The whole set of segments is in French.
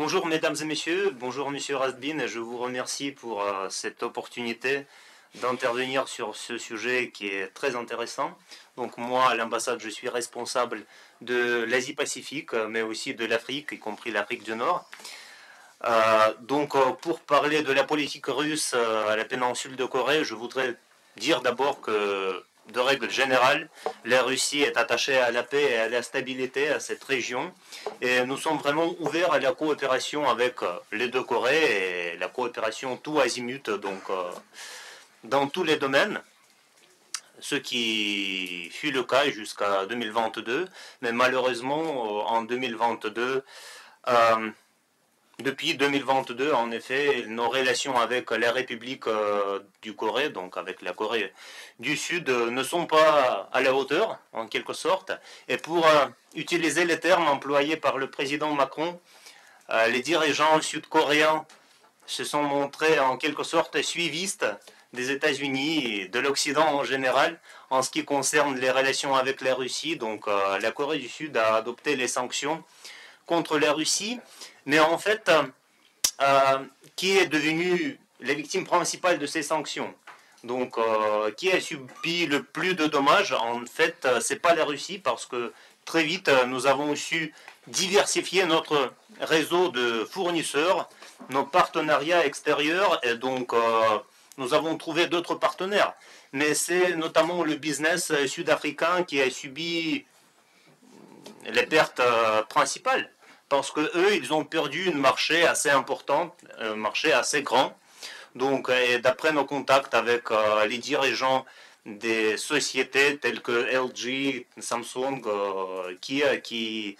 Bonjour mesdames et messieurs, bonjour monsieur Rasbin, je vous remercie pour cette opportunité d'intervenir sur ce sujet qui est très intéressant. Donc moi, à l'ambassade, je suis responsable de l'Asie-Pacifique, mais aussi de l'Afrique, y compris l'Afrique du Nord. Pour parler de la politique russe à la péninsule de Corée, je voudrais dire d'abord que, de règle générale, la Russie est attachée à la paix et à la stabilité à cette région. Et nous sommes vraiment ouverts à la coopération avec les deux Corées et la coopération tout azimut, dans tous les domaines. Ce qui fut le cas jusqu'à 2022, mais malheureusement en 2022, depuis 2022, en effet, nos relations avec la République du Corée, donc avec la Corée du Sud, ne sont pas à la hauteur, en quelque sorte. Et pour utiliser les termes employés par le président Macron, les dirigeants sud-coréens se sont montrés en quelque sorte suivistes des États-Unis et de l'Occident en général en ce qui concerne les relations avec la Russie. Donc la Corée du Sud a adopté les sanctions contre la Russie, mais en fait, qui est devenu la victime principale de ces sanctions? Donc, qui a subi le plus de dommages? En fait, c'est pas la Russie, parce que très vite, nous avons su diversifier notre réseau de fournisseurs, nos partenariats extérieurs, et donc nous avons trouvé d'autres partenaires. Mais c'est notamment le business sud-africain qui a subi les pertes principales, parce que eux, ils ont perdu un marché assez important, un marché assez grand. Donc, d'après nos contacts avec les dirigeants des sociétés telles que LG, Samsung, qui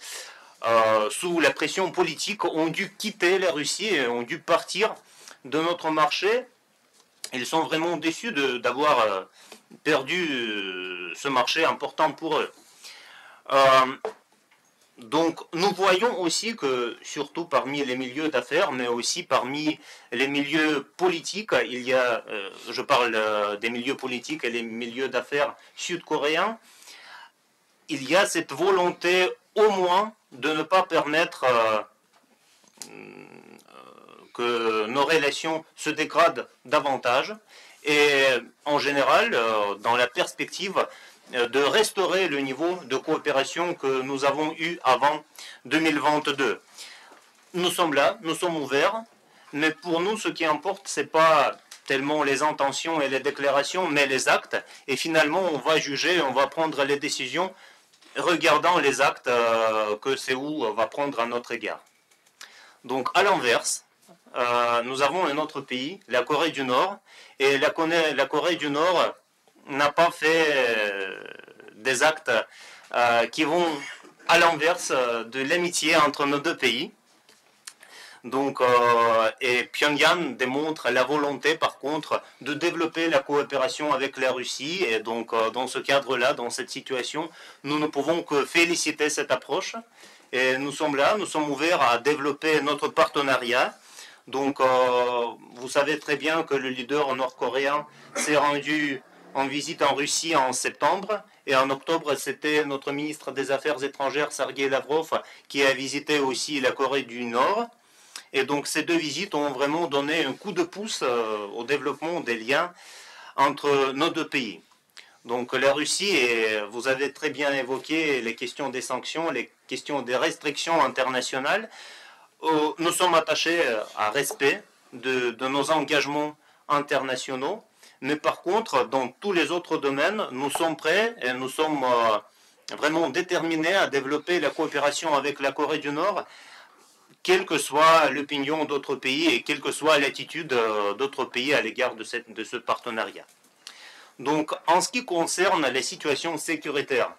sous la pression politique, ont dû quitter la Russie et ont dû partir de notre marché. Ils sont vraiment déçus d'avoir perdu ce marché important pour eux. Donc nous voyons aussi que, surtout parmi les milieux d'affaires, mais aussi parmi les milieux politiques, il y a, je parle des milieux politiques et les milieux d'affaires sud-coréens, il y a cette volonté au moins de ne pas permettre que nos relations se dégradent davantage, et en général, dans la perspective de restaurer le niveau de coopération que nous avons eu avant 2022. Nous sommes là, nous sommes ouverts, mais pour nous, ce qui importe, ce n'est pas tellement les intentions et les déclarations, mais les actes. Et finalement, on va juger, on va prendre les décisions regardant les actes que Séoul va prendre à notre égard. Donc, à l'inverse, nous avons un autre pays, la Corée du Nord, et la Corée du Nord n'a pas fait des actes qui vont à l'inverse de l'amitié entre nos deux pays. Donc, et Pyongyang démontre la volonté, par contre, de développer la coopération avec la Russie. Et donc, dans ce cadre-là, dans cette situation, nous ne pouvons que féliciter cette approche. Et nous sommes là, nous sommes ouverts à développer notre partenariat. Donc, vous savez très bien que le leader nord-coréen s'est rendu en visite en Russie en septembre, et en octobre, c'était notre ministre des Affaires étrangères, Sergei Lavrov, qui a visité aussi la Corée du Nord. Et donc, ces deux visites ont vraiment donné un coup de pouce au développement des liens entre nos deux pays. Donc, la Russie, et vous avez très bien évoqué les questions des sanctions, les questions des restrictions internationales. Nous sommes attachés à respect de nos engagements internationaux, mais par contre, dans tous les autres domaines, nous sommes prêts et nous sommes vraiment déterminés à développer la coopération avec la Corée du Nord, quelle que soit l'opinion d'autres pays et quelle que soit l'attitude d'autres pays à l'égard de ce partenariat. Donc, en ce qui concerne les situations sécuritaires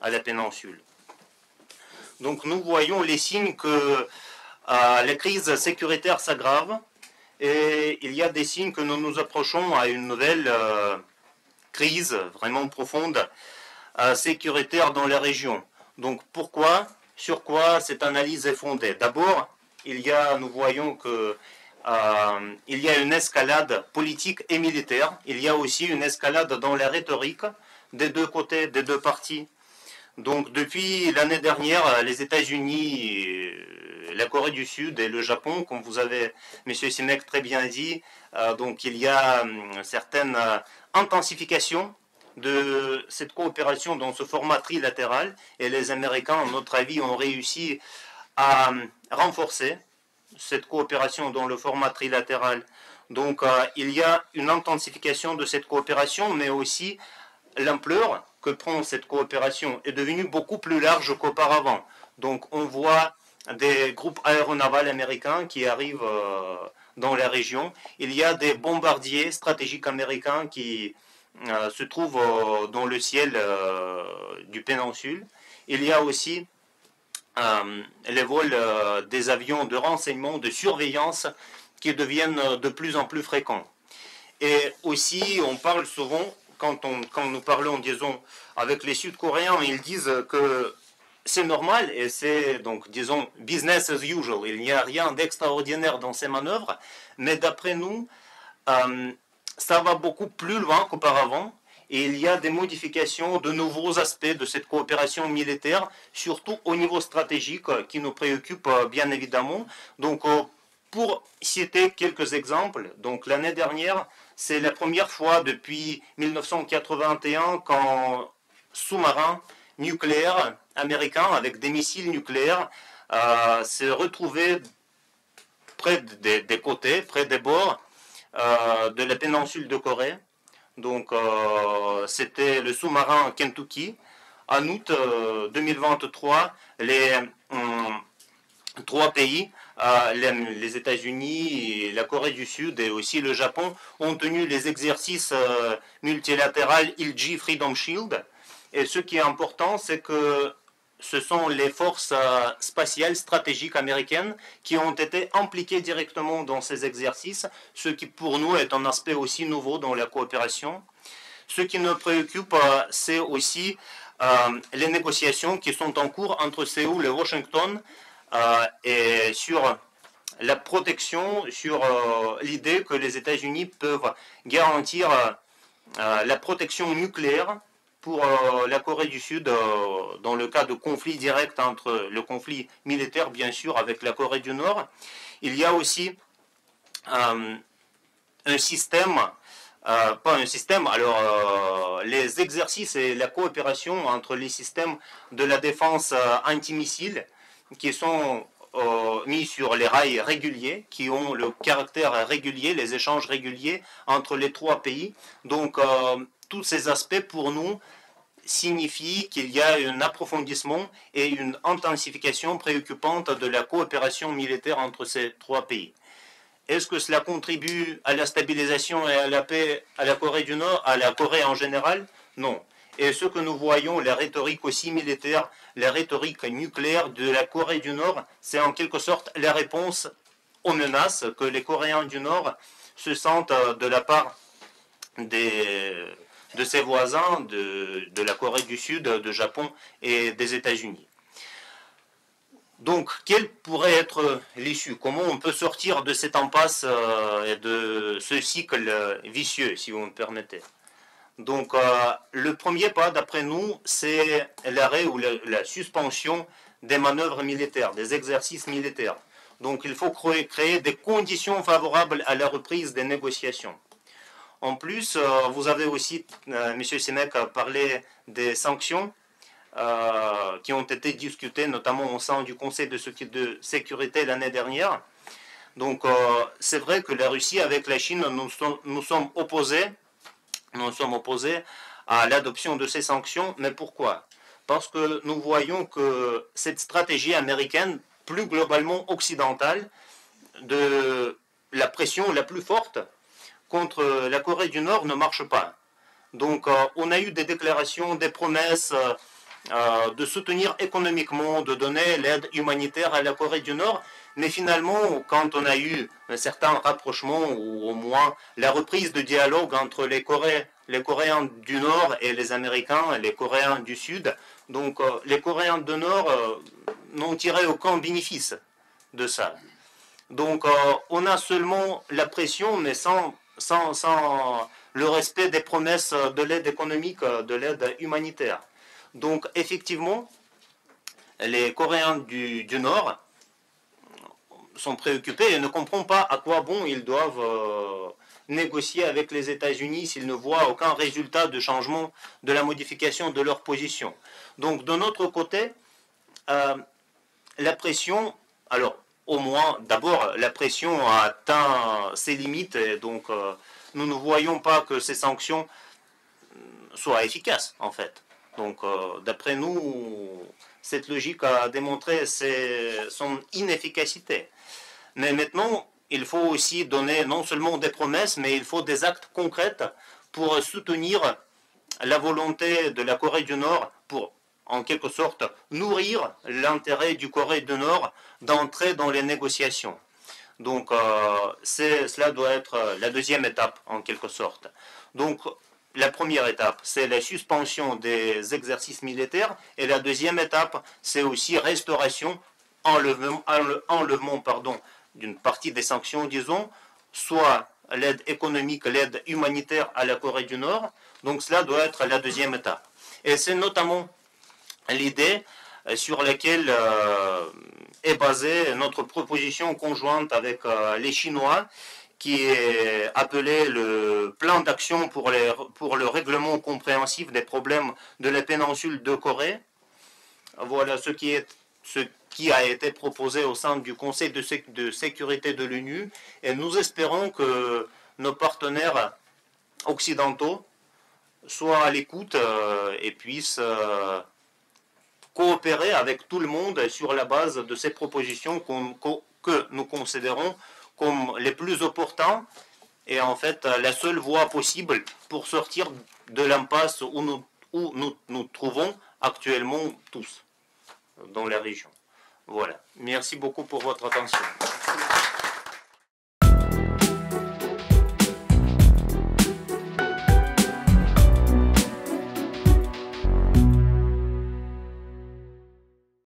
à la péninsule, donc nous voyons les signes que la crise sécuritaire s'aggrave, et il y a des signes que nous nous approchons à une nouvelle crise vraiment profonde sécuritaire dans la région. Donc pourquoi, sur quoi cette analyse est fondée? D'abord, nous voyons que il y a une escalade politique et militaire. Il y a aussi une escalade dans la rhétorique des deux côtés, des deux parties. Donc depuis l'année dernière, les États-Unis, la Corée du Sud et le Japon, comme vous avez, Monsieur Simek, très bien dit, donc il y a certaines intensifications de cette coopération dans ce format trilatéral, et les Américains, à notre avis, ont réussi à renforcer cette coopération dans le format trilatéral. Donc il y a une intensification de cette coopération, mais aussi l'ampleur que prend cette coopération est devenue beaucoup plus large qu'auparavant. Donc on voit des groupes aéronavals américains qui arrivent dans la région. Il y a des bombardiers stratégiques américains qui se trouvent dans le ciel du péninsule. Il y a aussi les vols des avions de renseignement, de surveillance qui deviennent de plus en plus fréquents. Et aussi, on parle souvent, quand nous parlons, disons, avec les Sud-Coréens, ils disent que c'est normal et c'est, donc, disons, business as usual. Il n'y a rien d'extraordinaire dans ces manœuvres, mais d'après nous, ça va beaucoup plus loin qu'auparavant. Et il y a des modifications, de nouveaux aspects de cette coopération militaire, surtout au niveau stratégique, qui nous préoccupe bien évidemment. Donc, pour citer quelques exemples, donc l'année dernière, c'est la première fois depuis 1981 qu'un sous-marin nucléaire américain avec des missiles nucléaires s'est retrouvé près des côtés, près des bords de la péninsule de Corée. Donc c'était le sous-marin Kentucky. En août 2023, les trois pays, les États-Unis, la Corée du Sud et aussi le Japon, ont tenu les exercices multilatéraux ILJ Freedom Shield. Et ce qui est important, c'est que ce sont les forces spatiales stratégiques américaines qui ont été impliquées directement dans ces exercices, ce qui pour nous est un aspect aussi nouveau dans la coopération. Ce qui nous préoccupe, c'est aussi les négociations qui sont en cours entre Séoul et Washington et sur la protection, sur l'idée que les États-Unis peuvent garantir la protection nucléaire pour la Corée du Sud dans le cas de conflit direct entre le conflit militaire, bien sûr, avec la Corée du Nord. Il y a aussi un système, pas un système, alors les exercices et la coopération entre les systèmes de la défense antimissile qui sont mis sur les rails réguliers, qui ont le caractère régulier, les échanges réguliers entre les trois pays. Donc, tous ces aspects, pour nous, signifient qu'il y a un approfondissement et une intensification préoccupante de la coopération militaire entre ces trois pays. Est-ce que cela contribue à la stabilisation et à la paix à la Corée du Nord, à la Corée en général? Non. Et ce que nous voyons, la rhétorique aussi militaire, la rhétorique nucléaire de la Corée du Nord, c'est en quelque sorte la réponse aux menaces que les Coréens du Nord se sentent de la part de ses voisins, de la Corée du Sud, de Japon et des États-Unis. Donc, quelle pourrait être l'issue? Comment on peut sortir de cette impasse et de ce cycle vicieux, si vous me permettez? Donc, le premier pas, d'après nous, c'est l'arrêt ou la suspension des manœuvres militaires, des exercices militaires. Donc, il faut créer des conditions favorables à la reprise des négociations. En plus, vous avez aussi, M. Simek, parlé des sanctions qui ont été discutées, notamment au sein du Conseil de sécurité l'année dernière. Donc, c'est vrai que la Russie, avec la Chine, nous sommes opposés à l'adoption de ces sanctions. Mais pourquoi? Parce que nous voyons que cette stratégie américaine, plus globalement occidentale, de la pression la plus forte contre la Corée du Nord ne marche pas. Donc on a eu des déclarations, des promesses de soutenir économiquement, de donner l'aide humanitaire à la Corée du Nord, mais finalement, quand on a eu un certain rapprochement, ou au moins la reprise de dialogue entre les Coréens du Nord et les Américains, et les Coréens du Sud, donc les Coréens du Nord n'ont tiré aucun bénéfice de ça. Donc on a seulement la pression, mais sans le respect des promesses de l'aide économique, de l'aide humanitaire. Donc effectivement, les Coréens du Nord sont préoccupés et ne comprennent pas à quoi bon ils doivent négocier avec les États-Unis s'ils ne voient aucun résultat de changement, de la modification de leur position. Donc de notre côté, la pression, alors au moins d'abord la pression a atteint ses limites et donc nous ne voyons pas que ces sanctions soient efficaces en fait. Donc d'après nous, cette logique a démontré son inefficacité. Mais maintenant, il faut aussi donner non seulement des promesses, mais il faut des actes concrets pour soutenir la volonté de la Corée du Nord pour, en quelque sorte, nourrir l'intérêt du Corée du Nord d'entrer dans les négociations. Donc, cela doit être la deuxième étape, en quelque sorte. Donc, la première étape, c'est la suspension des exercices militaires, et la deuxième étape, c'est aussi restauration, enlèvement d'une partie des sanctions, disons, soit l'aide économique, l'aide humanitaire à la Corée du Nord. Donc cela doit être la deuxième étape. Et c'est notamment l'idée sur laquelle est basée notre proposition conjointe avec les Chinois, qui est appelé le plan d'action pour le règlement compréhensif des problèmes de la péninsule de Corée. Voilà ce qui a été proposé au sein du Conseil de sécurité de l'ONU, et nous espérons que nos partenaires occidentaux soient à l'écoute et puissent coopérer avec tout le monde sur la base de ces propositions que nous considérons comme les plus opportunes et en fait la seule voie possible pour sortir de l'impasse où nous trouvons actuellement tous dans la région. Voilà. Merci beaucoup pour votre attention.